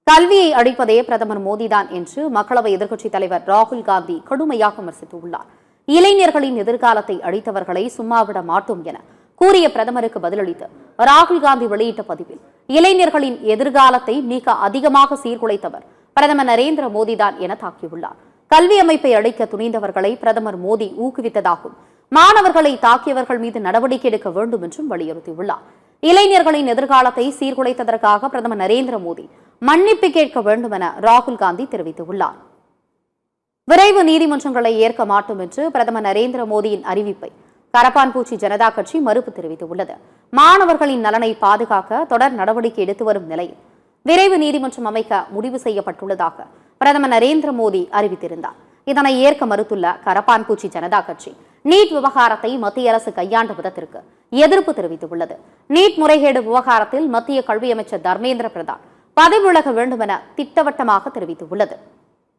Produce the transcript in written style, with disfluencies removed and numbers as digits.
கல்வியை அழிப்பதே பிரதமர் மோடிதான் என்று மக்களவை எதிர்க்கட்சித் தலைவர் ராகுல் காந்தி கடுமையாக விமர்சித்துள்ளார். இளைஞர்களின் எதிர்காலத்தை அழித்தவர்களை சும்மாவிட மாட்டோம் என கூறிய பிரதமருக்கு பதிலளித்து ராகுல் காந்தி வெளியிட்ட பதிவில், இளைஞர்களின் எதிர்காலத்தை மிக அதிகமாக சீர்குலைத்தவர் பிரதமர் நரேந்திர மோடிதான் என தாக்கியுள்ளார். கல்வி அமைப்பை அழிக்க துணிந்தவர்களை பிரதமர் மோடி ஊக்குவித்ததாகவும், மாணவர்களை தாக்கியவர்கள் மீது நடவடிக்கை எடுக்க வேண்டும் என்றும் வலியுறுத்தியுள்ளார். இளைஞர்களின் எதிர்காலத்தை சீர்குலைத்ததற்காக பிரதமர் நரேந்திர மோடி மன்னிப்பு கேட்க வேண்டும் என ராகுல் காந்தி தெரிவித்துள்ளார். விரைவு நீதிமன்றங்களை ஏற்க மாட்டோம் என்று பிரதமர் நரேந்திர மோடியின் அறிவிப்பை கரப்பான்பூச்சி ஜனதா கட்சி மறுப்பு தெரிவித்துள்ளது. மாணவர்களின் நலனை பாதுகாக்க தொடர் நடவடிக்கை எடுத்து வரும் நிலையில் விரைவு நீதிமன்றம் அமைக்க முடிவு செய்யப்பட்டுள்ளதாக பிரதமர் நரேந்திர மோடி அறிவித்திருந்தார். இதனை ஏற்க மறுத்துள்ள கரப்பான்பூச்சி ஜனதா கட்சி நீட் விவகாரத்தை மத்திய அரசு கையாண்ட விதத்திற்கு எதிர்ப்பு தெரிவித்துள்ளது. நீட் முறைகேடு விவகாரத்தில் மத்திய கல்வி அமைச்சர் தர்மேந்திர பிரதான் பதவி விலக வேண்டும் என திட்டவட்டமாக தெரிவித்துள்ளது.